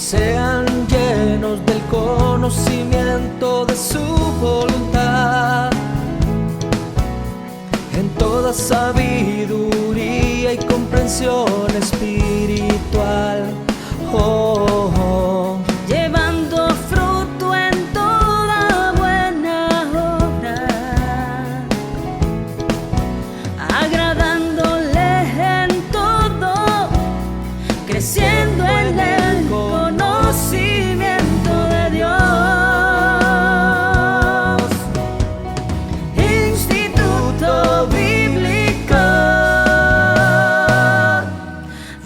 sean llenos del conocimiento de su voluntad, en toda sabiduría y comprensión espiritual. Oh, oh. Llevando fruto en toda buena obra, agradándole en todo, creciendo en el conocimiento de Dios. Instituto Bíblico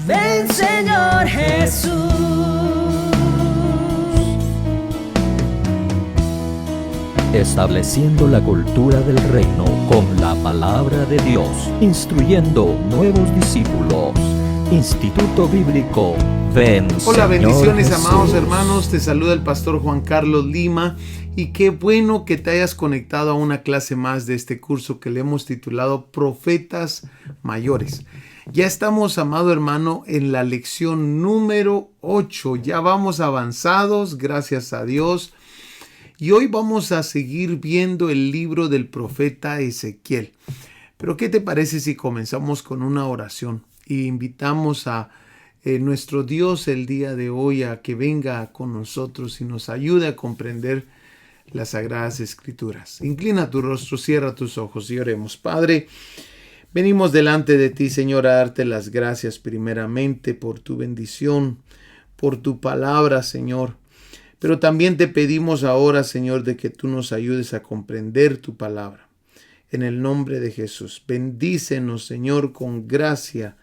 del Señor Jesús. Estableciendo la cultura del reino con la palabra de Dios, instruyendo nuevos discípulos. Instituto Bíblico Ven, Hola, Señor bendiciones, Jesús. amados hermanos, te saluda el pastor Juan Carlos Lima y qué bueno que te hayas conectado a una clase más de este curso que le hemos titulado Profetas Mayores. Ya estamos, amado hermano, en la lección número 8, ya vamos avanzados, gracias a Dios. Y hoy vamos a seguir viendo el libro del profeta Ezequiel. Pero ¿qué te parece si comenzamos con una oración y invitamos a nuestro Dios el día de hoy a que venga con nosotros y nos ayude a comprender las Sagradas Escrituras? Inclina tu rostro, cierra tus ojos y oremos. Padre, venimos delante de ti, Señor, a darte las gracias primeramente por tu bendición, por tu palabra, Señor. Pero también te pedimos ahora, Señor, de que tú nos ayudes a comprender tu palabra. En el nombre de Jesús, bendícenos, Señor, con gracia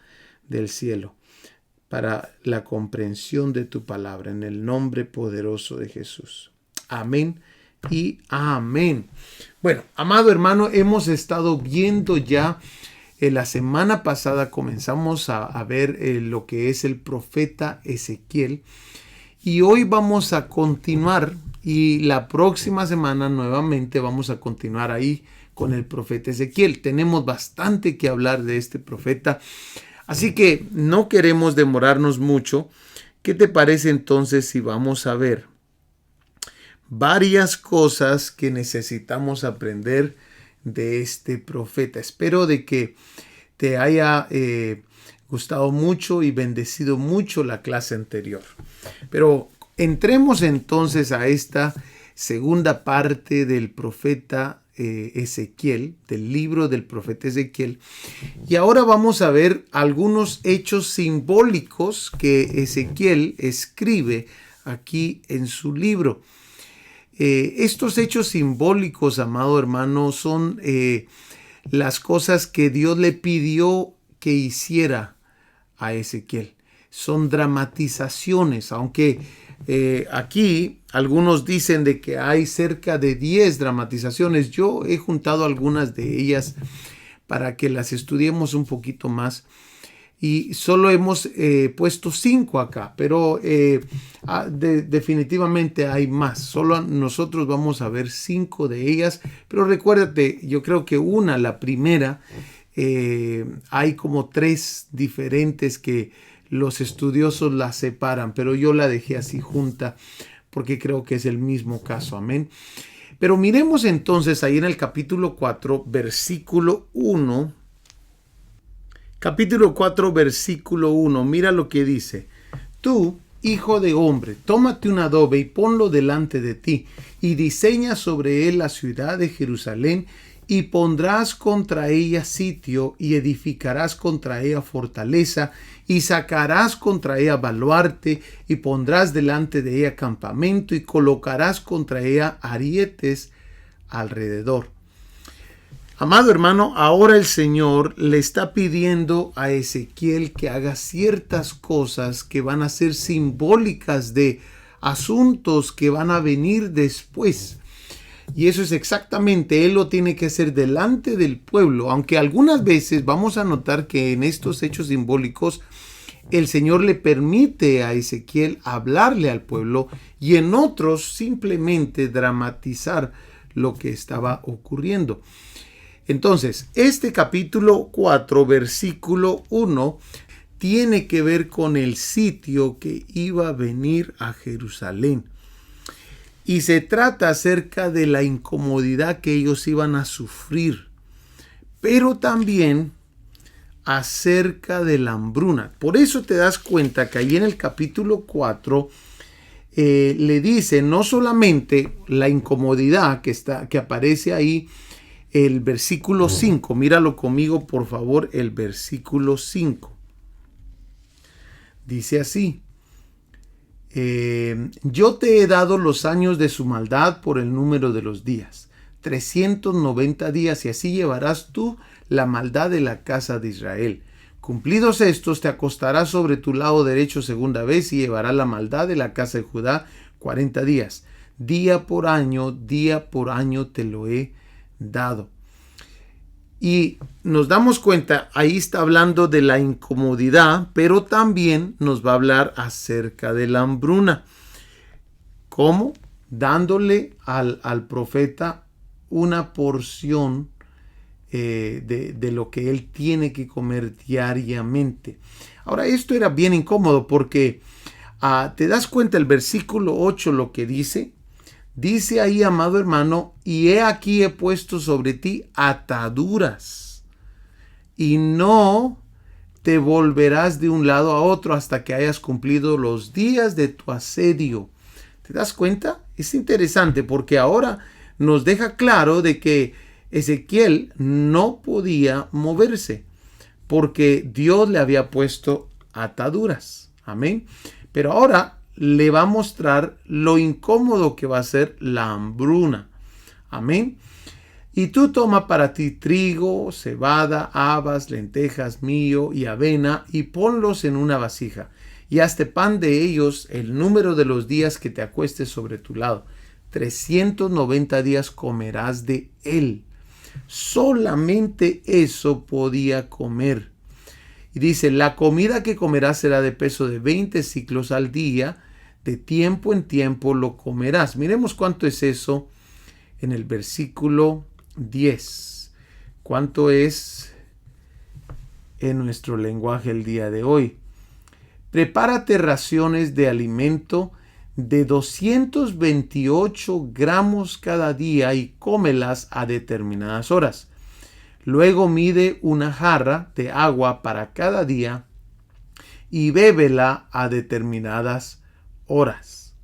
del cielo para la comprensión de tu palabra, en el nombre poderoso de Jesús. Amén y amén. Bueno, amado hermano, hemos estado viendo ya, la semana pasada comenzamos a ver lo que es el profeta Ezequiel. Y hoy vamos a continuar y la próxima semana nuevamente vamos a continuar ahí con el profeta Ezequiel. Tenemos bastante que hablar de este profeta, así que no queremos demorarnos mucho. ¿Qué te parece entonces si vamos a ver varias cosas que necesitamos aprender de este profeta? Espero de que te haya gustado mucho y bendecido mucho la clase anterior. Pero entremos entonces a esta segunda parte del profeta Ezequiel, del libro del profeta Ezequiel. Y ahora vamos a ver algunos hechos simbólicos que Ezequiel escribe aquí en su libro. Estos hechos simbólicos, amado hermano, son las cosas que Dios le pidió que hiciera a Ezequiel. Son dramatizaciones, aunque aquí algunos dicen de que hay cerca de 10 dramatizaciones. Yo he juntado algunas de ellas para que las estudiemos un poquito más y solo hemos puesto 5 acá, pero definitivamente hay más. Solo nosotros vamos a ver 5 de ellas, pero recuérdate, yo creo que la primera, hay como 3 diferentes que los estudiosos la separan, pero yo la dejé así junta porque creo que es el mismo caso. Amén. Pero miremos entonces ahí en el capítulo 4, versículo 1. Capítulo 4, versículo 1. Mira lo que dice. Tú, hijo de hombre, tómate un adobe y ponlo delante de ti, y diseña sobre él la ciudad de Jerusalén, y pondrás contra ella sitio, y edificarás contra ella fortaleza, y sacarás contra ella baluarte, y pondrás delante de ella campamento, y colocarás contra ella arietes alrededor. Amado hermano, ahora el Señor le está pidiendo a Ezequiel que haga ciertas cosas que van a ser simbólicas de asuntos que van a venir después. Y eso es exactamente, él lo tiene que hacer delante del pueblo, aunque algunas veces vamos a notar que en estos hechos simbólicos el Señor le permite a Ezequiel hablarle al pueblo y en otros simplemente dramatizar lo que estaba ocurriendo. Entonces, este capítulo 4, versículo 1, tiene que ver con el sitio que iba a venir a Jerusalén. Y se trata acerca de la incomodidad que ellos iban a sufrir, pero también acerca de la hambruna. Por eso te das cuenta que ahí en el capítulo 4 le dice no solamente la incomodidad que aparece ahí, el versículo 5. Míralo conmigo, por favor, el versículo 5. Dice así: yo te he dado los años de su maldad por el número de los días, 390 días, y así llevarás tú la maldad de la casa de Israel. Cumplidos estos, te acostarás sobre tu lado derecho segunda vez y llevarás la maldad de la casa de Judá 40 días. Día por año te lo he dado. Y nos damos cuenta, ahí está hablando de la incomodidad, pero también nos va a hablar acerca de la hambruna. ¿Cómo? Dándole al profeta una porción de lo que él tiene que comer diariamente. Ahora, esto era bien incómodo porque te das cuenta el versículo 8 lo que dice. Dice ahí, amado hermano, y he aquí he puesto sobre ti ataduras, y no te volverás de un lado a otro hasta que hayas cumplido los días de tu asedio. ¿Te das cuenta? Es interesante porque ahora nos deja claro de que Ezequiel no podía moverse porque Dios le había puesto ataduras. Amén. Pero ahora le va a mostrar lo incómodo que va a ser la hambruna. Amén. Y tú toma para ti trigo, cebada, habas, lentejas, millo y avena, y ponlos en una vasija. Y hazte pan de ellos el número de los días que te acuestes sobre tu lado. 390 días comerás de él. Solamente eso podía comer. Y dice, la comida que comerás será de peso de 20 siclos al día. De tiempo en tiempo lo comerás. Miremos cuánto es eso en el versículo 10. ¿Cuánto es en nuestro lenguaje el día de hoy? Prepárate raciones de alimento de 228 gramos cada día y cómelas a determinadas horas. Luego mide una jarra de agua para cada día y bébela a determinadas horas.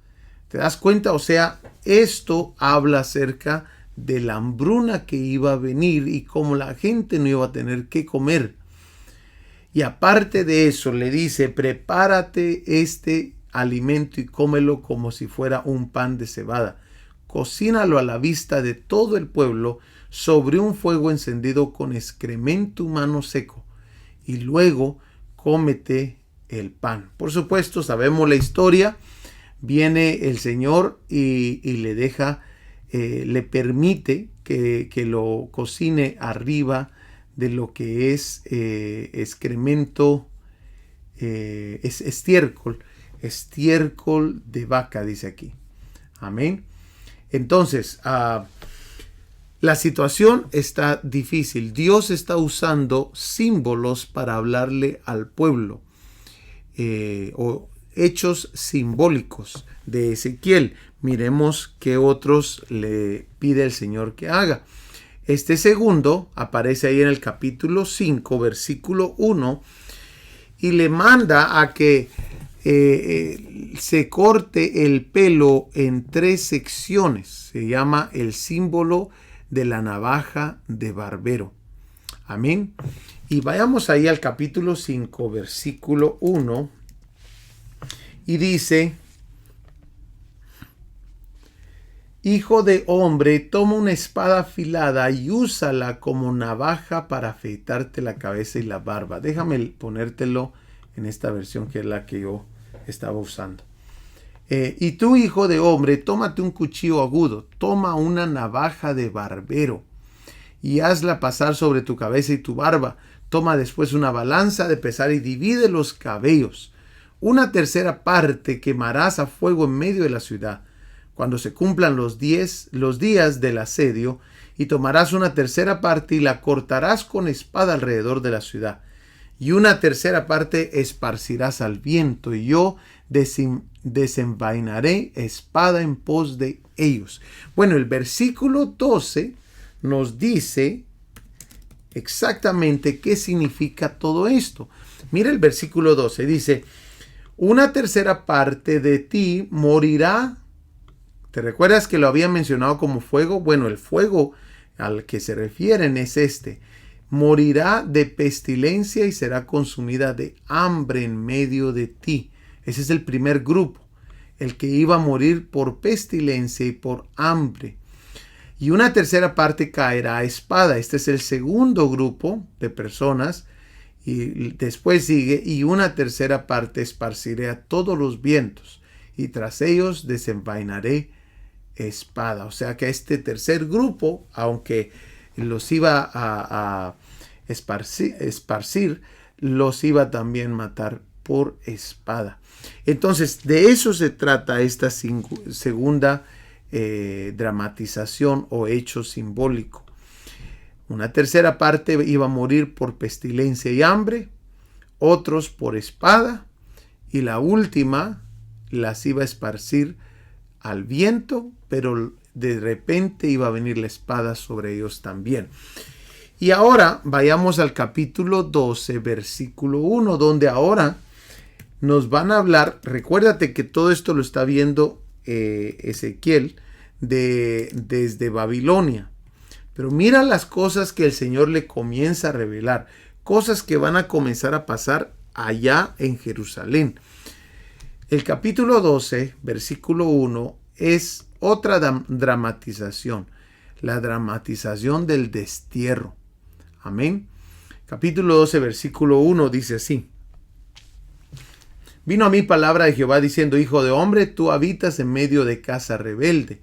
¿Te das cuenta? O sea, esto habla acerca de la hambruna que iba a venir y cómo la gente no iba a tener que comer. Y aparte de eso, le dice, prepárate este alimento y cómelo como si fuera un pan de cebada. Cocínalo a la vista de todo el pueblo sobre un fuego encendido con excremento humano seco. Y luego cómete el pan. Por supuesto, sabemos la historia. Viene el Señor y le deja, le permite que lo cocine arriba de lo que es excremento, es estiércol de vaca, dice aquí. Amén. Entonces, la situación está difícil. Dios está usando símbolos para hablarle al pueblo, o hechos simbólicos de Ezequiel. Miremos qué otros le pide el Señor que haga. Este segundo aparece ahí en el capítulo 5, versículo 1, y le manda a que se corte el pelo en 3 secciones. Se llama el símbolo de la navaja de barbero. Amén. Y vayamos ahí al capítulo 5, versículo 1. Y dice, hijo de hombre, toma una espada afilada y úsala como navaja para afeitarte la cabeza y la barba. Déjame ponértelo en esta versión que es la que yo estaba usando. Y tú, hijo de hombre, tómate un cuchillo agudo, toma una navaja de barbero y hazla pasar sobre tu cabeza y tu barba. Toma después una balanza de pesar y divide los cabellos. 1/3 parte quemarás a fuego en medio de la ciudad, cuando se cumplan los días del asedio, y tomarás 1/3 parte y la cortarás con espada alrededor de la ciudad. y una tercera parte esparcirás al viento, y yo desenvainaré espada en pos de ellos. Bueno, el versículo 12 nos dice exactamente qué significa todo esto. Mira el versículo 12, dice, una tercera parte de ti morirá. ¿Te recuerdas que lo había mencionado como fuego? Bueno, el fuego al que se refieren es este. Morirá de pestilencia y será consumida de hambre en medio de ti. Ese es el primer grupo, el que iba a morir por pestilencia y por hambre. Y una tercera parte caerá a espada. Este es el segundo grupo de personas. Y después sigue, y una tercera parte esparciré a todos los vientos, y tras ellos desenvainaré espada. O sea que este tercer grupo, aunque los iba a esparcir, los iba también a matar por espada. Entonces, de eso se trata esta segunda dramatización o hecho simbólico. Una tercera parte iba a morir por pestilencia y hambre, otros por espada, y la última las iba a esparcir al viento, pero de repente iba a venir la espada sobre ellos también. Y ahora vayamos al capítulo 12, versículo 1, donde ahora nos van a hablar. Recuérdate que todo esto lo está viendo Ezequiel desde Babilonia. Pero mira las cosas que el Señor le comienza a revelar, cosas que van a comenzar a pasar allá en Jerusalén. El capítulo 12, versículo 1, es otra dramatización, la dramatización del destierro. Amén. Capítulo 12, versículo 1 dice así. Vino a mí palabra de Jehová diciendo, hijo de hombre, tú habitas en medio de casa rebelde,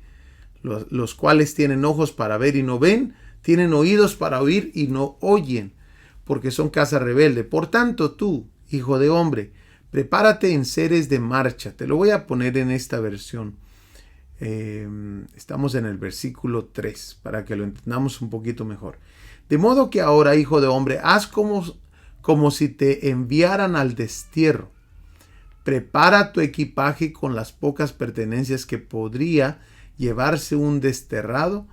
los cuales tienen ojos para ver y no ven, tienen oídos para oír y no oyen, porque son casa rebelde. Por tanto, tú, hijo de hombre, prepárate en seres de marcha. Te lo voy a poner en esta versión. Estamos en el versículo 3, para que lo entendamos un poquito mejor. De modo que ahora, hijo de hombre, haz como si te enviaran al destierro. Prepara tu equipaje con las pocas pertenencias que podría llevarse un desterrado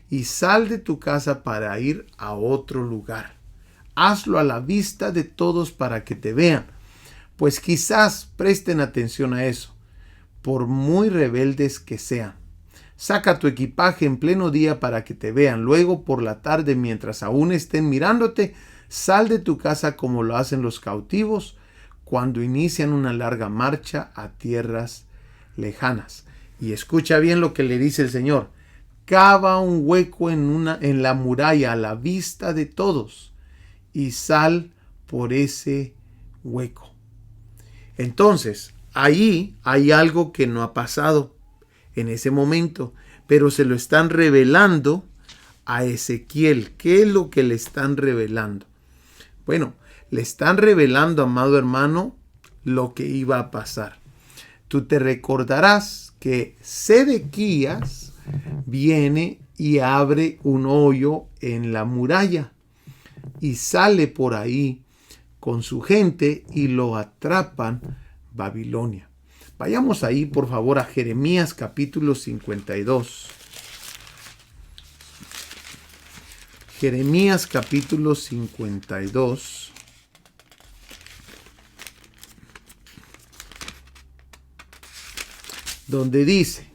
y sal de tu casa para ir a otro lugar. Hazlo a la vista de todos para que te vean, pues quizás presten atención a eso, por muy rebeldes que sean. Saca tu equipaje en pleno día para que te vean. Luego por la tarde, mientras aún estén mirándote, sal de tu casa como lo hacen los cautivos cuando inician una larga marcha a tierras lejanas. Y escucha bien lo que le dice el Señor. Cava un hueco en la muralla a la vista de todos y sal por ese hueco. Entonces, ahí hay algo que no ha pasado en ese momento, pero se lo están revelando a Ezequiel. ¿Qué es lo que le están revelando? Bueno, le están revelando, amado hermano, lo que iba a pasar. Tú te recordarás que Sedequías viene y abre un hoyo en la muralla y sale por ahí con su gente y lo atrapan Babilonia. Vayamos ahí, por favor, a Jeremías capítulo 52. Jeremías capítulo 52. Donde dice,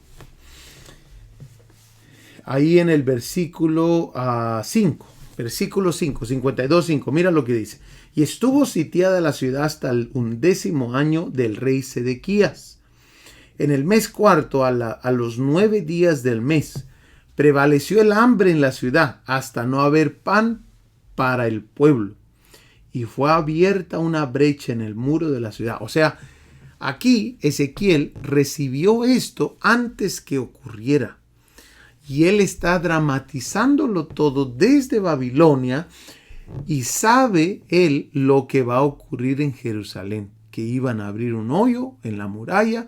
ahí en el versículo 5, versículo 5, 52:5, mira lo que dice. Y estuvo sitiada la ciudad hasta el 11º año del rey Sedequías. En el mes cuarto, a los 9 días del mes, prevaleció el hambre en la ciudad hasta no haber pan para el pueblo. Y fue abierta una brecha en el muro de la ciudad. O sea, aquí Ezequiel recibió esto antes que ocurriera. Y él está dramatizándolo todo desde Babilonia. Y sabe él lo que va a ocurrir en Jerusalén, que iban a abrir un hoyo en la muralla,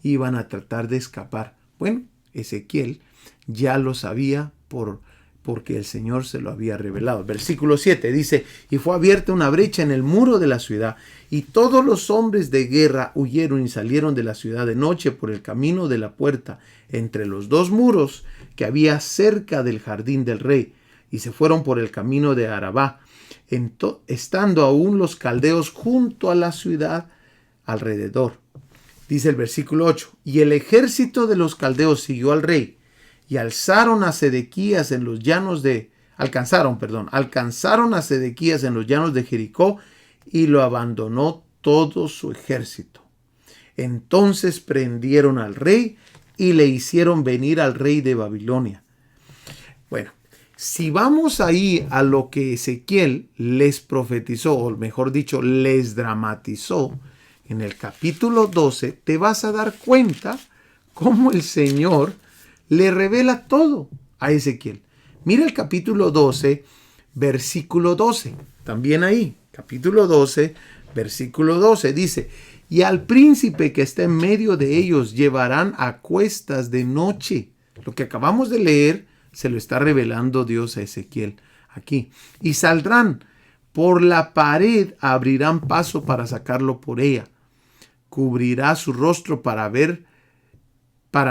iban a tratar de escapar. Bueno, Ezequiel ya lo sabía por porque el Señor se lo había revelado. Versículo 7 dice, y fue abierta una brecha en el muro de la ciudad, y todos los hombres de guerra huyeron y salieron de la ciudad de noche por el camino de la puerta, entre los dos muros que había cerca del jardín del rey, y se fueron por el camino de Arabá, estando aún los caldeos junto a la ciudad alrededor. Dice el versículo 8, y el ejército de los caldeos siguió al rey, y alcanzaron a Sedequías en los llanos de Jericó, y lo abandonó todo su ejército. Entonces prendieron al rey y le hicieron venir al rey de Babilonia. Bueno, si vamos ahí a lo que Ezequiel les profetizó, o mejor dicho, les dramatizó, en el capítulo 12, te vas a dar cuenta cómo el Señor le revela todo a Ezequiel. Mira el capítulo 12, versículo 12. También ahí, capítulo 12, versículo 12, dice, y al príncipe que está en medio de ellos llevarán a cuestas de noche. Lo que acabamos de leer se lo está revelando Dios a Ezequiel aquí. Y saldrán por la pared, abrirán paso para sacarlo por ella. Cubrirá su rostro para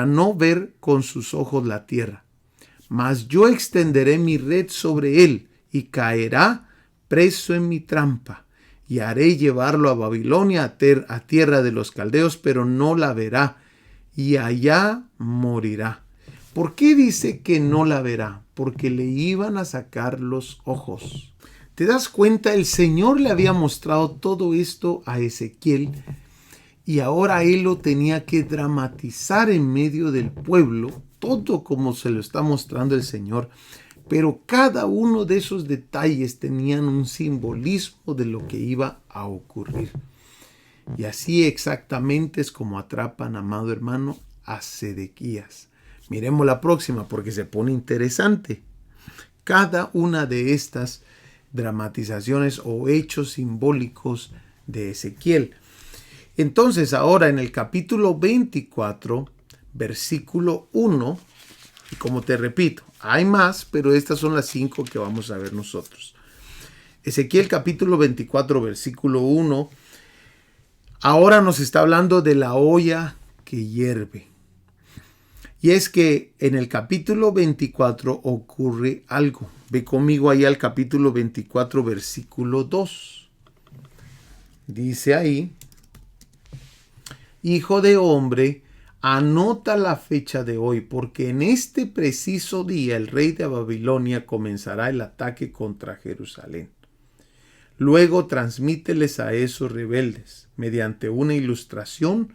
no ver con sus ojos la tierra. Mas yo extenderé mi red sobre él y caerá preso en mi trampa. Y haré llevarlo a Babilonia, a tierra de los caldeos, pero no la verá. Y allá morirá. ¿Por qué dice que no la verá? Porque le iban a sacar los ojos. ¿Te das cuenta? El Señor le había mostrado todo esto a Ezequiel. Y ahora él lo tenía que dramatizar en medio del pueblo, todo como se lo está mostrando el Señor. Pero cada uno de esos detalles tenían un simbolismo de lo que iba a ocurrir. Y así exactamente es como atrapan, amado hermano, a Sedequías. Miremos la próxima porque se pone interesante. Cada una de estas dramatizaciones o hechos simbólicos de Ezequiel. Entonces ahora en el capítulo 24, versículo 1, y como te repito, hay más, pero estas son las 5 que vamos a ver nosotros. Ezequiel capítulo 24, versículo 1, ahora nos está hablando de la olla que hierve. Y es que en el capítulo 24 ocurre algo. Ve conmigo ahí al capítulo 24, versículo 2. Dice ahí, hijo de hombre, anota la fecha de hoy, porque en este preciso día el rey de Babilonia comenzará el ataque contra Jerusalén. Luego transmíteles a esos rebeldes, mediante una ilustración,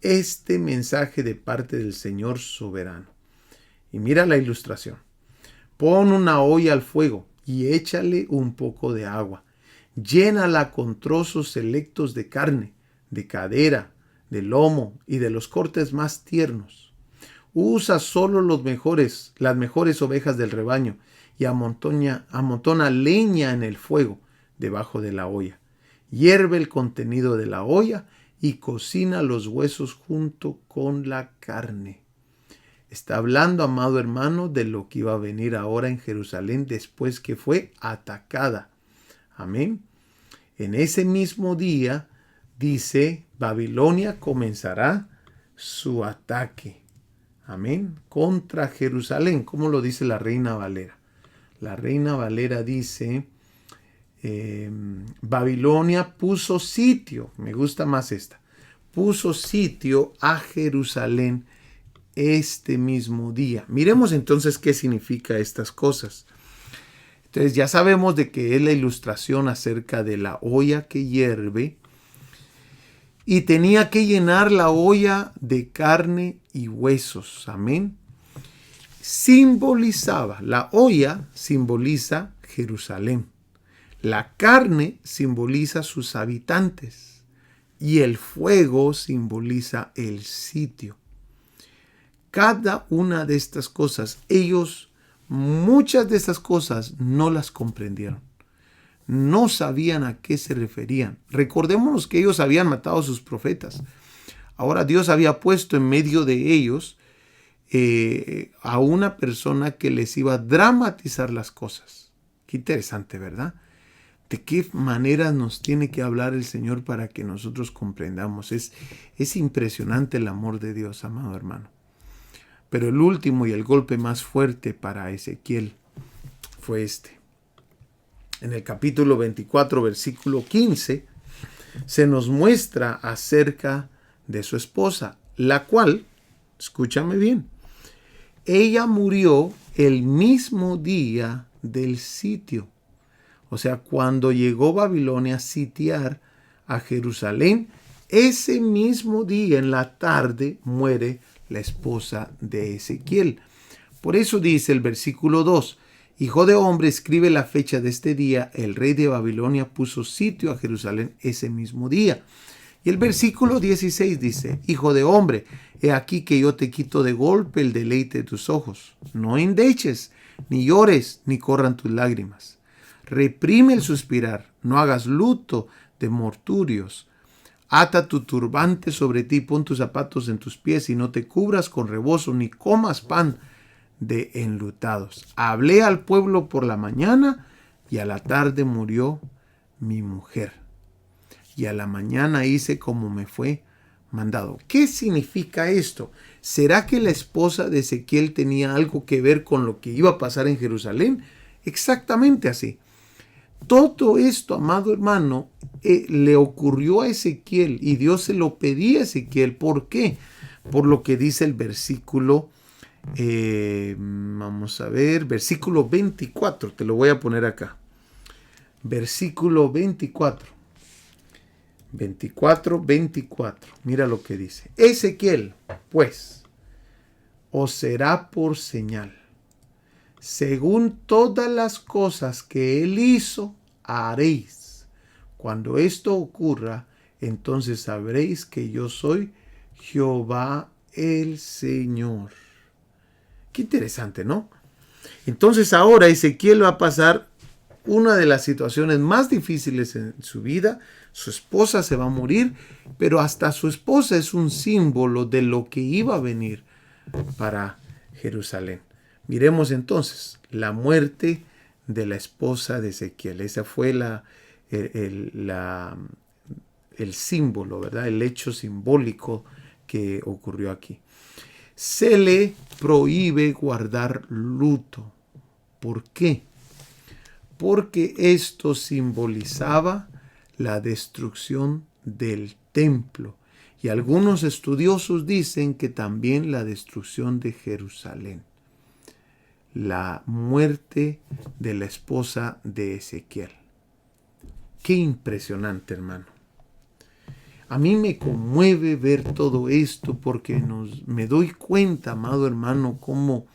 este mensaje de parte del Señor soberano. Y mira la ilustración. Pon una olla al fuego y échale un poco de agua. Llénala con trozos selectos de carne, de cadera, de lomo y de los cortes más tiernos. Usa solo las mejores ovejas del rebaño y amontona leña en el fuego debajo de la olla. Hierve el contenido de la olla y cocina los huesos junto con la carne. Está hablando, amado hermano, de lo que iba a venir ahora en Jerusalén después que fue atacada. Amén. En ese mismo día, dice, Babilonia comenzará su ataque. Amén. Contra Jerusalén, como lo dice la Reina Valera. La Reina Valera dice, Babilonia puso sitio, me gusta más esta, puso sitio a Jerusalén este mismo día. Miremos entonces qué significa estas cosas. Entonces ya sabemos de que es la ilustración acerca de la olla que hierve y tenía que llenar la olla de carne y huesos. Amén. Simbolizaba, la olla simboliza Jerusalén. La carne simboliza sus habitantes y el fuego simboliza el sitio. Cada una de estas cosas, muchas de estas cosas no las comprendieron. No sabían a qué se referían. Recordémonos que ellos habían matado a sus profetas. Ahora Dios había puesto en medio de ellos a una persona que les iba a dramatizar las cosas. Qué interesante, ¿verdad? ¿De qué manera nos tiene que hablar el Señor para que nosotros comprendamos? Es impresionante el amor de Dios, amado hermano. Pero el último y el golpe más fuerte para Ezequiel fue este. En el capítulo 24, versículo 15, se nos muestra acerca de su esposa, la cual, escúchame bien, ella murió el mismo día del sitio. O sea, cuando llegó Babilonia a sitiar a Jerusalén, ese mismo día en la tarde muere la esposa de Ezequiel. Por eso dice el versículo 2, hijo de hombre, escribe la fecha de este día. El rey de Babilonia puso sitio a Jerusalén ese mismo día. Y el versículo 16 dice, hijo de hombre, he aquí que yo te quito de golpe el deleite de tus ojos. No endeches, ni llores, ni corran tus lágrimas. Reprime el suspirar, no hagas luto de morturios. Ata tu turbante sobre ti, pon tus zapatos en tus pies y no te cubras con rebozo, ni comas pan de enlutados. Hablé al pueblo por la mañana y a la tarde murió mi mujer. Y a la mañana hice como me fue mandado. ¿Qué significa esto? ¿Será que la esposa de Ezequiel tenía algo que ver con lo que iba a pasar en Jerusalén? Exactamente así. Todo esto, amado hermano, le ocurrió a Ezequiel y Dios se lo pedía a Ezequiel. ¿Por qué? Por lo que dice el versículo, vamos a ver, versículo 24, te lo voy a poner acá. Versículo 24. 24, mira lo que dice. Ezequiel, pues, os será por señal. Según todas las cosas que él hizo, haréis. Cuando esto ocurra, entonces sabréis que yo soy Jehová el Señor. Qué interesante, ¿no? Entonces ahora Ezequiel va a pasar una de las situaciones más difíciles en su vida. Su esposa se va a morir, pero hasta su esposa es un símbolo de lo que iba a venir para Jerusalén. Miremos entonces la muerte de la esposa de Ezequiel. Ese fue el símbolo, ¿verdad? El hecho simbólico que ocurrió aquí. Se le prohíbe guardar luto. ¿Por qué? Porque esto simbolizaba la destrucción del templo. Y algunos estudiosos dicen que también la destrucción de Jerusalén. La muerte de la esposa de Ezequiel. Qué impresionante, hermano. A mí me conmueve ver todo esto porque me doy cuenta, amado hermano, cómo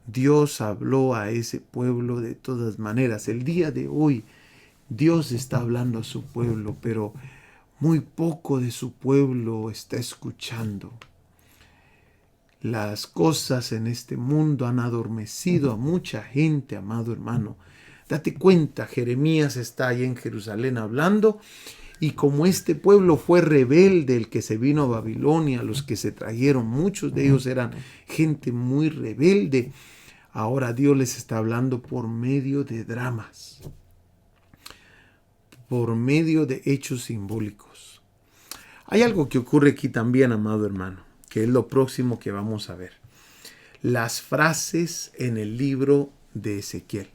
Dios habló a ese pueblo de todas maneras. El día de hoy Dios está hablando a su pueblo, pero muy poco de su pueblo está escuchando. Las cosas en este mundo han adormecido a mucha gente, amado hermano. Date cuenta, Jeremías está ahí en Jerusalén hablando, y como este pueblo fue rebelde, el que se vino a Babilonia, los que se trajeron, muchos de ellos eran gente muy rebelde. Ahora Dios les está hablando por medio de dramas, por medio de hechos simbólicos. Hay algo que ocurre aquí también, amado hermano, que es lo próximo que vamos a ver. Las frases en el libro de Ezequiel.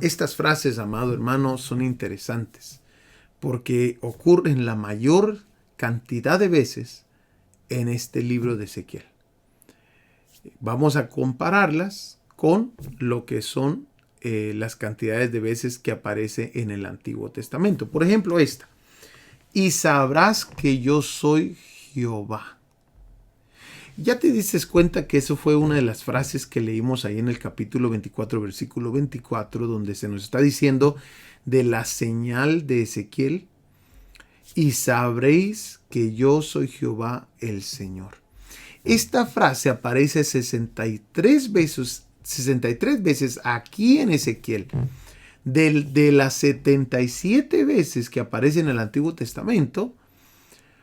Estas frases, amado hermano, son interesantes porque ocurren la mayor cantidad de veces en este libro de Ezequiel. Vamos a compararlas con lo que son las cantidades de veces que aparece en el Antiguo Testamento. Por ejemplo, esta. Y sabrás que yo soy Jehová. Ya te dices cuenta que eso fue una de las frases que leímos ahí en el capítulo 24, versículo 24, donde se nos está diciendo de la señal de Ezequiel. Y sabréis que yo soy Jehová el Señor. Esta frase aparece 63 veces aquí en Ezequiel. De las 77 veces que aparece en el Antiguo Testamento,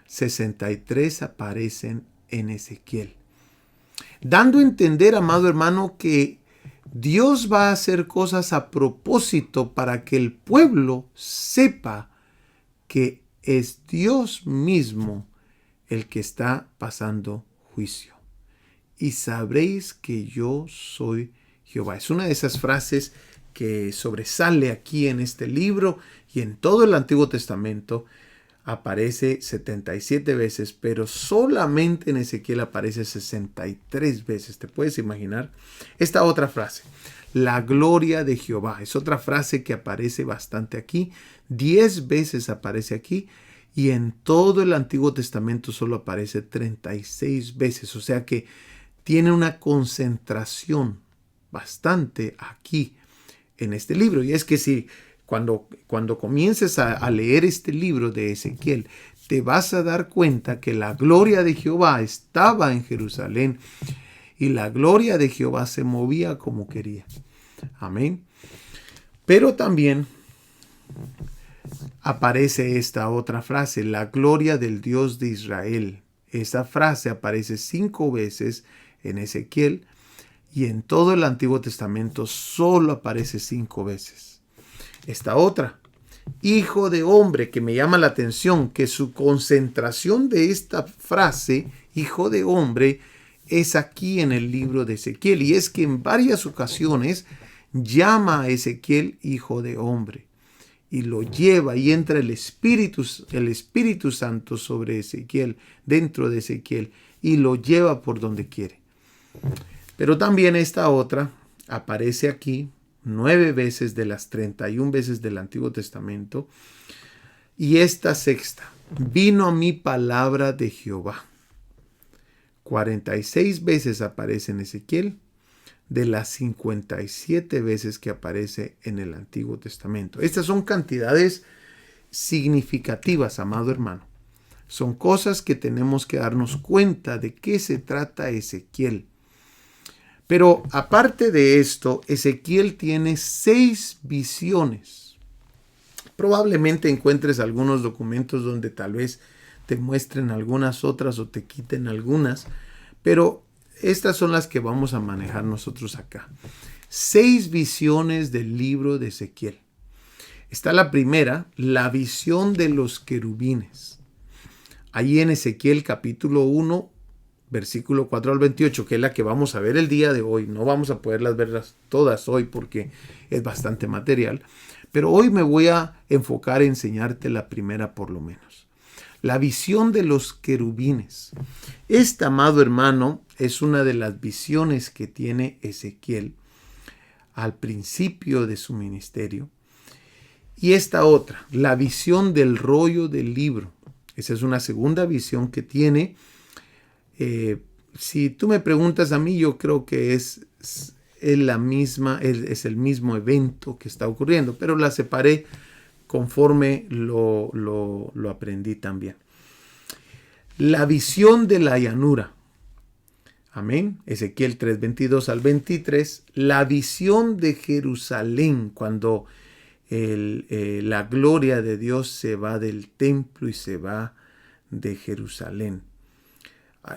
63 aparecen en Ezequiel, dando a entender, amado hermano, que Dios va a hacer cosas a propósito para que el pueblo sepa que es Dios mismo el que está pasando juicio. Y sabréis que yo soy Jehová. Es una de esas frases que sobresale aquí en este libro y en todo el Antiguo Testamento. Aparece 77 veces, pero solamente en Ezequiel aparece 63 veces. ¿Te puedes imaginar? Esta otra frase, la gloria de Jehová, es otra frase que aparece bastante aquí. 10 veces aparece aquí y en todo el Antiguo Testamento solo aparece 36 veces. O sea que tiene una concentración bastante aquí en este libro. Y es que si cuando comiences a leer este libro de Ezequiel, te vas a dar cuenta que la gloria de Jehová estaba en Jerusalén y la gloria de Jehová se movía como quería. Amén. Pero también aparece esta otra frase, la gloria del Dios de Israel. Esta frase aparece 5 veces en Ezequiel y en todo el Antiguo Testamento solo aparece 5 veces. Esta otra, hijo de hombre, que me llama la atención, que su concentración de esta frase, hijo de hombre, es aquí en el libro de Ezequiel. Y es que en varias ocasiones llama a Ezequiel hijo de hombre. Y lo lleva y entra el Espíritu Santo sobre Ezequiel, dentro de Ezequiel, y lo lleva por donde quiere. Pero también esta otra aparece aquí 9 veces de las 31 veces del Antiguo Testamento. Y esta sexta, vino a mí palabra de Jehová. 46 veces aparece en Ezequiel, de las 57 veces que aparece en el Antiguo Testamento. Estas son cantidades significativas, amado hermano. Son cosas que tenemos que darnos cuenta de qué se trata Ezequiel. Pero aparte de esto, Ezequiel tiene 6 visiones. Probablemente encuentres algunos documentos donde tal vez te muestren algunas otras o te quiten algunas, pero estas son las que vamos a manejar nosotros acá. 6 visiones del libro de Ezequiel. Está la primera, la visión de los querubines. Ahí en Ezequiel capítulo 1, versículo 4 al 28, que es la que vamos a ver el día de hoy. No vamos a poderlas verlas todas hoy porque es bastante material. Pero hoy me voy a enfocar en enseñarte la primera por lo menos. La visión de los querubines. Esta, amado hermano, es una de las visiones que tiene Ezequiel al principio de su ministerio. Y esta otra, la visión del rollo del libro. Esa es una segunda visión que tiene. Si tú me preguntas a mí, yo creo que es el mismo evento que está ocurriendo, pero la separé conforme lo aprendí también. La visión de la llanura. Amén. Ezequiel 3, 22 al 23. La visión de Jerusalén, cuando la gloria de Dios se va del templo y se va de Jerusalén.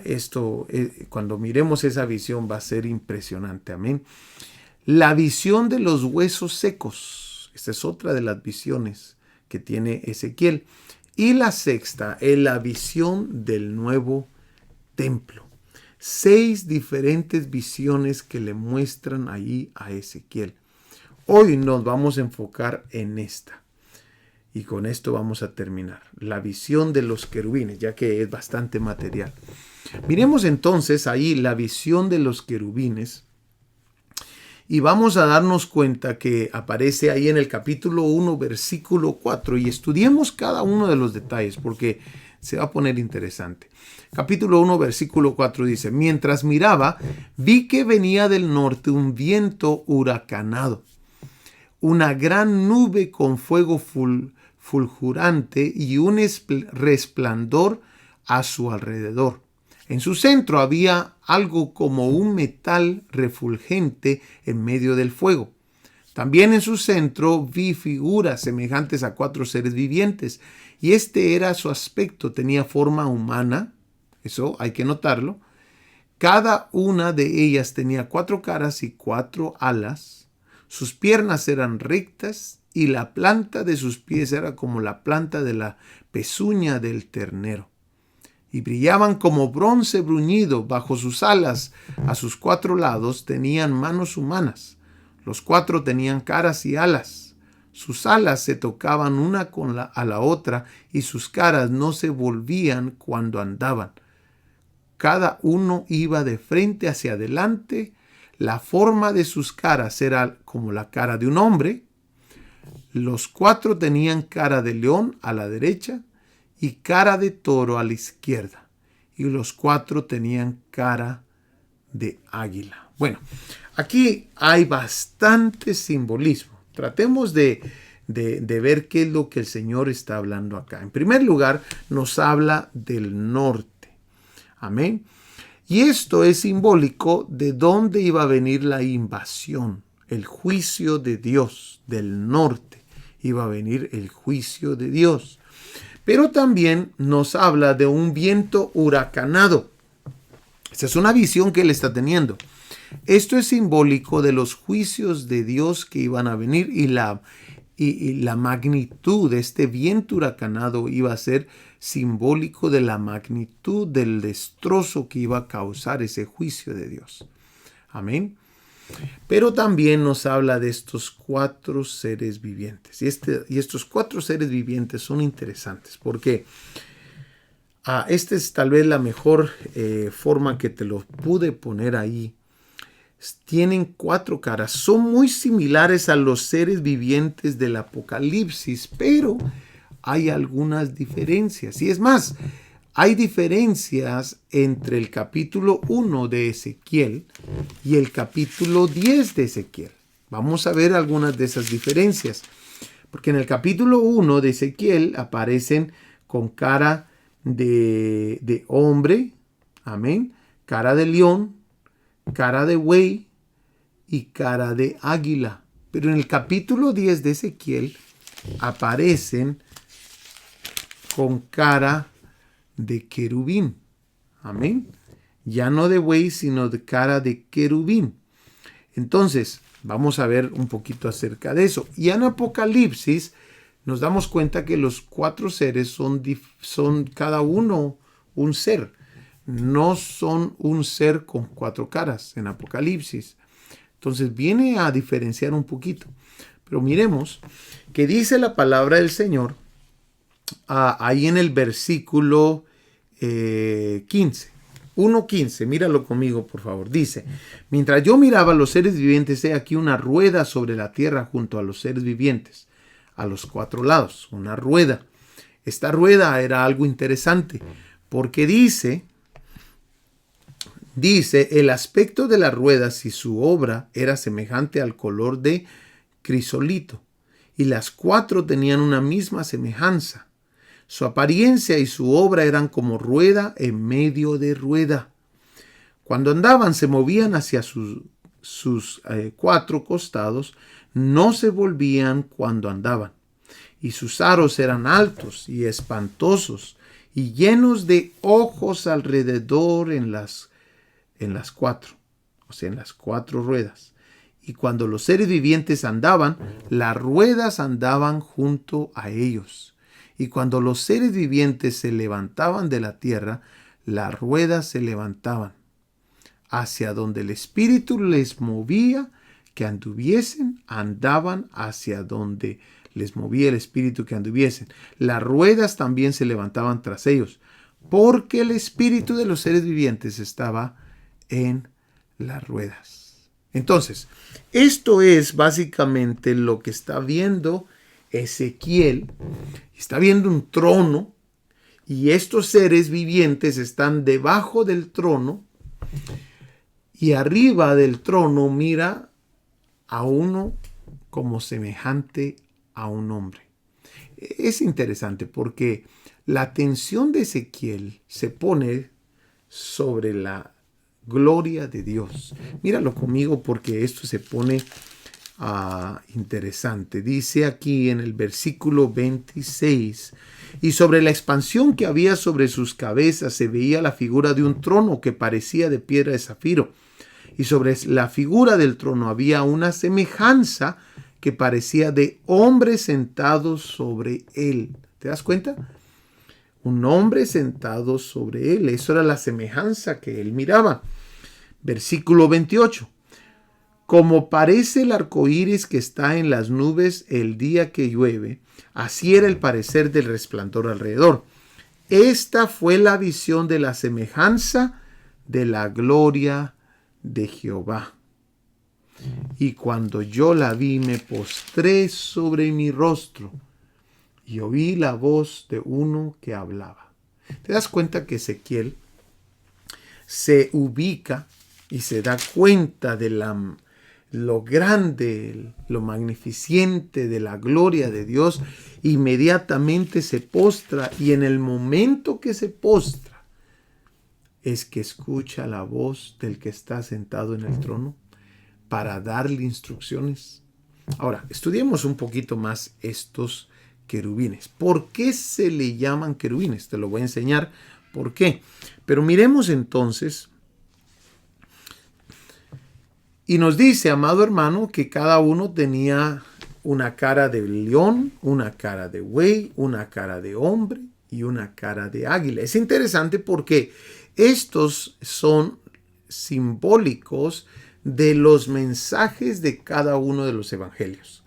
Esto, cuando miremos esa visión, va a ser impresionante. Amén. La visión de los huesos secos. Esta es otra de las visiones que tiene Ezequiel. Y la sexta es la visión del nuevo templo. 6 diferentes visiones que le muestran allí a Ezequiel. Hoy nos vamos a enfocar en esta. Y con esto vamos a terminar. La visión de los querubines, ya que es bastante material. Miremos entonces ahí la visión de los querubines. Y vamos a darnos cuenta que aparece ahí en el capítulo 1, versículo 4. Y estudiemos cada uno de los detalles porque se va a poner interesante. Capítulo 1, versículo 4 dice: mientras miraba, vi que venía del norte un viento huracanado, una gran nube con fuego fulgurante y un resplandor a su alrededor. En su centro había algo como un metal refulgente en medio del fuego. También en su centro vi figuras semejantes a 4 seres vivientes, y este era su aspecto. Tenía forma humana, eso hay que notarlo. Cada una de ellas tenía 4 caras y 4 alas. Sus piernas eran rectas y la planta de sus pies era como la planta de la pezuña del ternero. Y brillaban como bronce bruñido. Bajo sus alas, a sus 4 lados, tenían manos humanas. Los 4 tenían caras y alas. Sus alas se tocaban una a la otra y sus caras no se volvían cuando andaban. Cada uno iba de frente hacia adelante. La forma de sus caras era como la cara de un hombre. Los 4 tenían cara de león a la derecha y cara de toro a la izquierda. Y los 4 tenían cara de águila. Bueno, aquí hay bastante simbolismo. Tratemos de ver qué es lo que el Señor está hablando acá. En primer lugar, nos habla del norte. Amén. Y esto es simbólico de dónde iba a venir la invasión, el juicio de Dios. Del norte iba a venir el juicio de Dios. Pero también nos habla de un viento huracanado. Esa es una visión que él está teniendo. Esto es simbólico de los juicios de Dios que iban a venir y la magnitud de este viento huracanado iba a ser simbólico de la magnitud del destrozo que iba a causar ese juicio de Dios. Amén. Pero también nos habla de estos 4 seres vivientes. Y estos 4 seres vivientes son interesantes porque esta es tal vez la mejor forma que te lo pude poner ahí. Tienen 4 caras. Son muy similares a los seres vivientes del Apocalipsis, pero hay algunas diferencias. Y es más, hay diferencias entre el capítulo 1 de Ezequiel y el capítulo 10 de Ezequiel. Vamos a ver algunas de esas diferencias. Porque en el capítulo 1 de Ezequiel aparecen con cara de hombre, amén, cara de león, cara de buey y cara de águila. Pero en el capítulo 10 de Ezequiel aparecen con cara de querubín. Amén. Ya no de buey, sino de cara de querubín. Entonces, vamos a ver un poquito acerca de eso. Y en Apocalipsis nos damos cuenta que los 4 seres son cada uno un ser. No son un ser con 4 caras en Apocalipsis. Entonces viene a diferenciar un poquito. Pero miremos que dice la palabra del Señor ahí en el versículo 15. 1:15, míralo conmigo por favor. Dice: mientras yo miraba a los seres vivientes, he aquí una rueda sobre la tierra junto a los seres vivientes, a los 4 lados, una rueda. Esta rueda era algo interesante porque dice, el aspecto de las ruedas y su obra era semejante al color de crisolito, y las 4 tenían una misma semejanza. Su apariencia y su obra eran como rueda en medio de rueda. Cuando andaban se movían hacia sus 4 costados, no se volvían cuando andaban. Y sus aros eran altos y espantosos y llenos de ojos alrededor en las 4, o sea, en las 4 ruedas. Y cuando los seres vivientes andaban, las ruedas andaban junto a ellos. Y cuando los seres vivientes se levantaban de la tierra, las ruedas se levantaban. Hacia donde el Espíritu les movía que anduviesen, andaban hacia donde les movía el Espíritu que anduviesen. Las ruedas también se levantaban tras ellos, porque el Espíritu de los seres vivientes estaba en las ruedas. Entonces, esto es básicamente lo que está viendo Ezequiel. Está viendo un trono y estos seres vivientes están debajo del trono, y arriba del trono mira a uno como semejante a un hombre. Es interesante porque la atención de Ezequiel se pone sobre la gloria de Dios. Míralo conmigo porque esto se pone interesante. Dice aquí en el versículo 26, Y sobre la expansión que había sobre sus cabezas se veía la figura de un trono que parecía de piedra de zafiro. Y sobre la figura del trono había una semejanza que parecía de hombre sentado sobre él. ¿Te das cuenta? Un hombre sentado sobre él. Eso era la semejanza que él miraba. Versículo 28. Como parece el arco iris que está en las nubes el día que llueve, así era el parecer del resplandor alrededor. Esta fue la visión de la semejanza de la gloria de Jehová. Y cuando yo la vi, me postré sobre mi rostro y oí la voz de uno que hablaba. ¿Te das cuenta que Ezequiel se ubica y se da cuenta de lo grande, lo magnificente de la gloria de Dios? Inmediatamente se postra, y en el momento que se postra es que escucha la voz del que está sentado en el trono para darle instrucciones. Ahora, estudiemos un poquito más estos querubines. ¿Por qué se le llaman querubines? Te lo voy a enseñar por qué. Pero miremos entonces. Y nos dice, amado hermano, que cada uno tenía una cara de león, una cara de buey, una cara de hombre y una cara de águila. Es interesante porque estos son simbólicos de los mensajes de cada uno de los evangelios.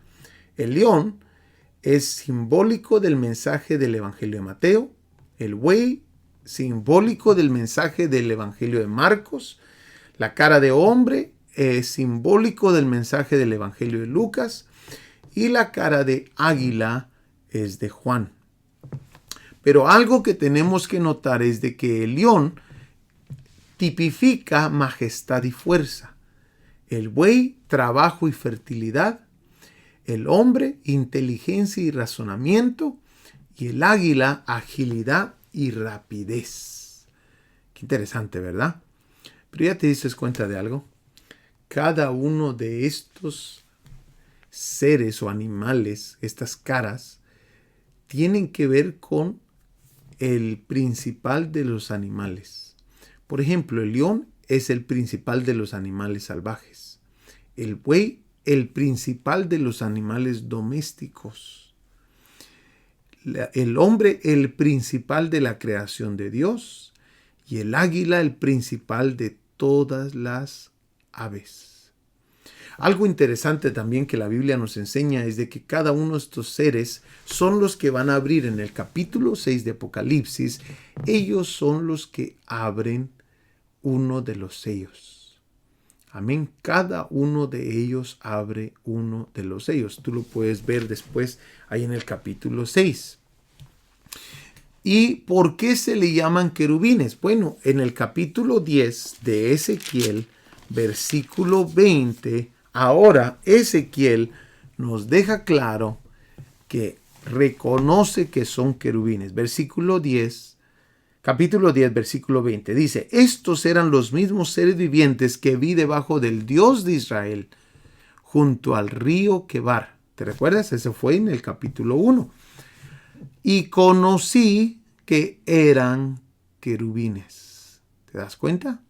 El león es simbólico del mensaje del evangelio de Mateo, el buey simbólico del mensaje del evangelio de Marcos, la cara de hombre es simbólico del mensaje del evangelio de Lucas, y la cara de águila es de Juan. Pero algo que tenemos que notar es de que el león tipifica majestad y fuerza, el buey trabajo y fertilidad, el hombre inteligencia y razonamiento, y el águila agilidad y rapidez. Qué interesante, ¿verdad? Pero ya te diste cuenta de algo. Cada uno de estos seres o animales, estas caras, tienen que ver con el principal de los animales. Por ejemplo, el león es el principal de los animales salvajes. El buey, el principal de los animales domésticos. El hombre, el principal de la creación de Dios. Y el águila, el principal de todas las aves. Algo interesante también que la Biblia nos enseña es de que cada uno de estos seres son los que van a abrir en el capítulo 6 de Apocalipsis. Ellos son los que abren uno de los sellos. Amén. Cada uno de ellos abre uno de los sellos. Tú lo puedes ver después ahí en el capítulo 6. ¿Y por qué se le llaman querubines? Bueno, en el capítulo 10 de Ezequiel, versículo 20, ahora Ezequiel nos deja claro que reconoce que son querubines. Versículo 10, capítulo 10, versículo 20, dice: estos eran los mismos seres vivientes que vi debajo del Dios de Israel, junto al río Quebar. ¿Te recuerdas? Ese fue en el capítulo 1. Y conocí que eran querubines. ¿Te das cuenta?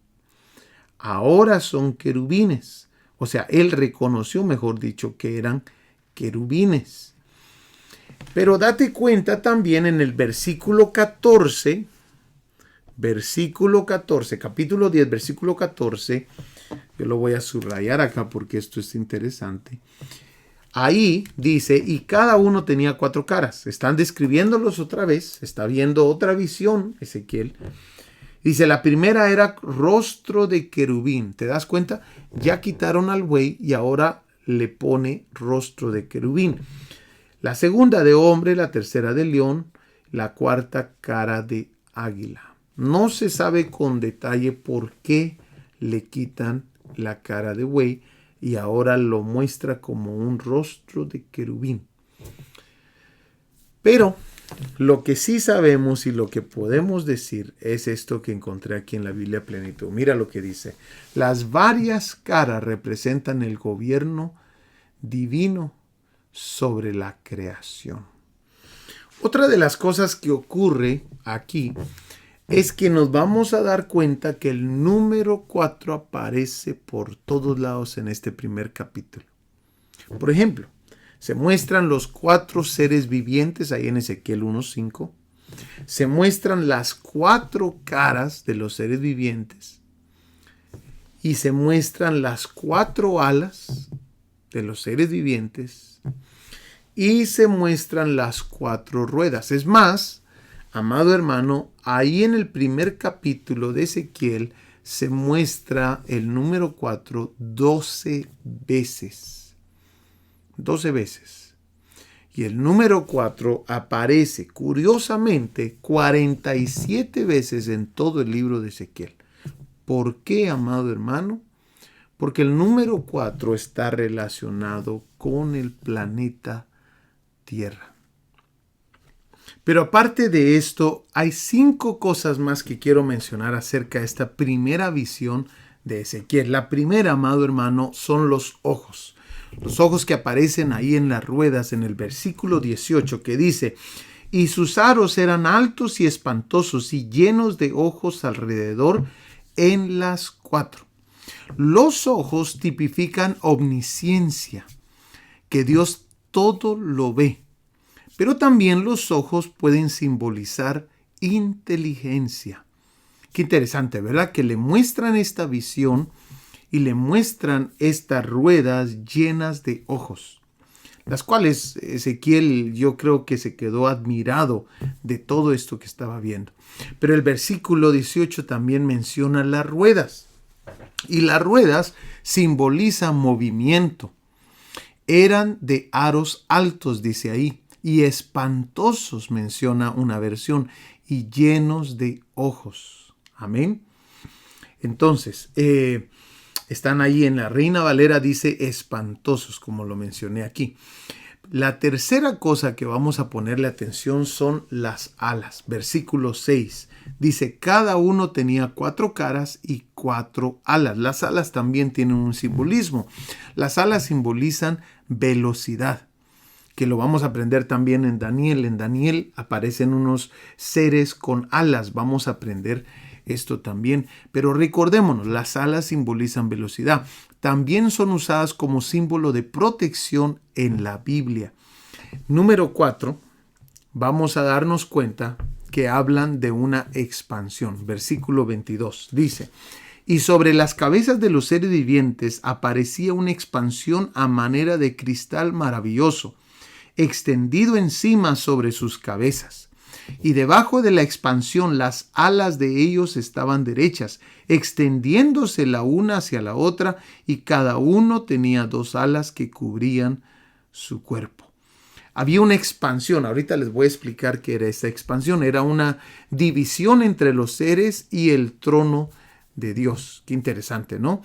Ahora son querubines. O sea, él reconoció, mejor dicho, que eran querubines. Pero date cuenta también en el versículo 14, capítulo 10, versículo 14, yo lo voy a subrayar acá porque esto es interesante. Ahí dice, y cada uno tenía 4 caras. Están describiéndolos otra vez, está viendo otra visión Ezequiel. Dice, la primera era rostro de querubín. ¿Te das cuenta? Ya quitaron al buey y ahora le pone rostro de querubín. La segunda de hombre, la tercera de león, la cuarta cara de águila. No se sabe con detalle por qué le quitan la cara de buey y ahora lo muestra como un rostro de querubín. Pero lo que sí sabemos y lo que podemos decir es esto que encontré aquí en la Biblia Plenitud. Mira lo que dice. Las varias caras representan el gobierno divino sobre la creación. Otra de las cosas que ocurre aquí es que nos vamos a dar cuenta que el número 4 aparece por todos lados en este primer capítulo. Por ejemplo, se muestran los 4 seres vivientes ahí en Ezequiel 1:5. Se muestran las 4 caras de los seres vivientes. Y se muestran las 4 alas de los seres vivientes. Y se muestran las 4 ruedas. Es más, amado hermano, ahí en el primer capítulo de Ezequiel se muestra el número 4 12 veces. 12 veces. Y el número 4 aparece, curiosamente, 47 veces en todo el libro de Ezequiel. ¿Por qué, amado hermano? Porque el número 4 está relacionado con el planeta Tierra. Pero aparte de esto, hay 5 cosas más que quiero mencionar acerca de esta primera visión de Ezequiel. La primera, amado hermano, son los ojos. Los ojos que aparecen ahí en las ruedas en el versículo 18 que dice: y sus aros eran altos y espantosos y llenos de ojos alrededor en las 4. Los ojos tipifican omnisciencia, que Dios todo lo ve. Pero también los ojos pueden simbolizar inteligencia. Qué interesante, ¿verdad? Que le muestran esta visión y le muestran estas ruedas llenas de ojos, las cuales Ezequiel yo creo que se quedó admirado de todo esto que estaba viendo. Pero el versículo 18 también menciona las ruedas. Y las ruedas simbolizan movimiento. Eran de aros altos, dice ahí, y espantosos, menciona una versión, y llenos de ojos. Amén. Entonces, están ahí en la Reina Valera, dice espantosos, como lo mencioné aquí. La tercera cosa que vamos a ponerle atención son las alas. Versículo 6 dice: cada uno tenía 4 caras y 4 alas. Las alas también tienen un simbolismo. Las alas simbolizan velocidad, que lo vamos a aprender también en Daniel. En Daniel aparecen unos seres con alas. Vamos a aprender esto también. Pero recordémonos, las alas simbolizan velocidad. También son usadas como símbolo de protección en la Biblia. Número 4, vamos a darnos cuenta que hablan de una expansión. Versículo 22 dice: y sobre las cabezas de los seres vivientes aparecía una expansión a manera de cristal maravilloso, extendido encima sobre sus cabezas. Y debajo de la expansión las alas de ellos estaban derechas, extendiéndose la una hacia la otra, y cada uno tenía 2 alas que cubrían su cuerpo. Había una expansión. Ahorita les voy a explicar qué era esta expansión. Era una división entre los seres y el trono de Dios. Qué interesante, ¿no?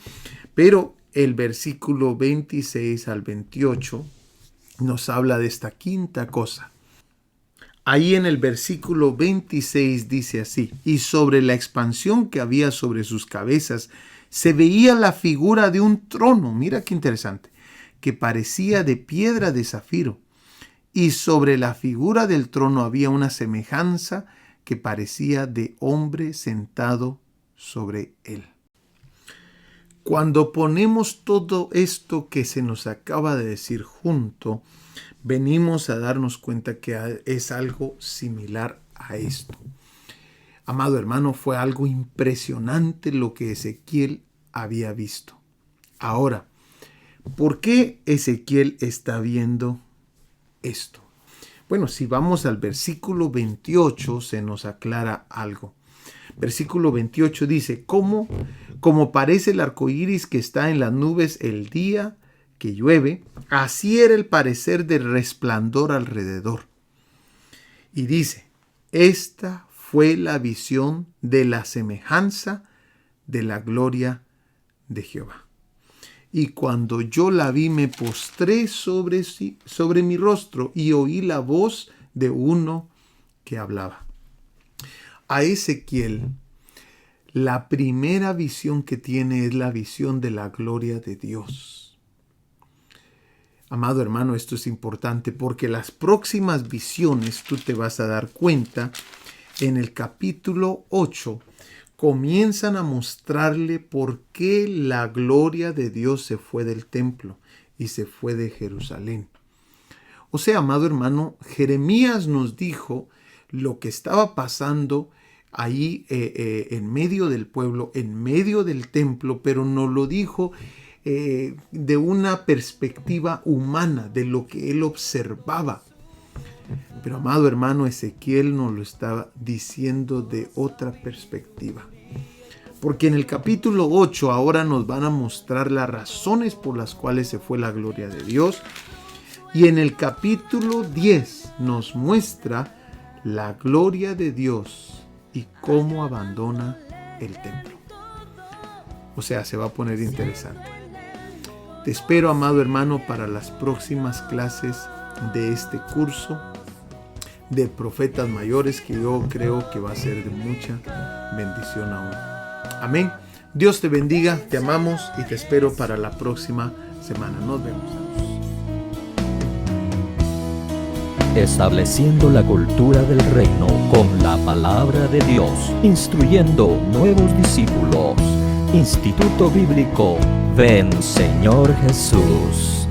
Pero el versículo 26 al 28 nos habla de esta quinta cosa. Ahí en el versículo 26 dice así: y sobre la expansión que había sobre sus cabezas se veía la figura de un trono, mira qué interesante, que parecía de piedra de zafiro, y sobre la figura del trono había una semejanza que parecía de hombre sentado sobre él. Cuando ponemos todo esto que se nos acaba de decir junto, venimos a darnos cuenta que es algo similar a esto. Amado hermano, fue algo impresionante lo que Ezequiel había visto. Ahora, ¿por qué Ezequiel está viendo esto? Bueno, si vamos al versículo 28 se nos aclara algo. Versículo 28 dice: como parece el arco iris que está en las nubes el día que llueve, así era el parecer del resplandor alrededor. Y dice: esta fue la visión de la semejanza de la gloria de Jehová. Y cuando yo la vi, me postré sobre mi rostro y oí la voz de uno que hablaba. A Ezequiel, la primera visión que tiene es la visión de la gloria de Dios. Amado hermano, esto es importante porque las próximas visiones, tú te vas a dar cuenta, en el capítulo 8, comienzan a mostrarle por qué la gloria de Dios se fue del templo y se fue de Jerusalén. O sea, amado hermano, Jeremías nos dijo lo que estaba pasando ahí en medio del pueblo, en medio del templo, pero nos lo dijo de una perspectiva humana, de lo que él observaba. Pero amado hermano, Ezequiel nos lo estaba diciendo de otra perspectiva. Porque en el capítulo 8 ahora nos van a mostrar las razones por las cuales se fue la gloria de Dios. Y en el capítulo 10 nos muestra la gloria de Dios y cómo abandona el templo. O sea, se va a poner interesante. Te espero, amado hermano, para las próximas clases de este curso de profetas mayores, que yo creo que va a ser de mucha bendición aún. Amén. Dios te bendiga, te amamos y te espero para la próxima semana. Nos vemos. Estableciendo la cultura del reino con la palabra de Dios, instruyendo nuevos discípulos. Instituto Bíblico Ven Señor Jesús.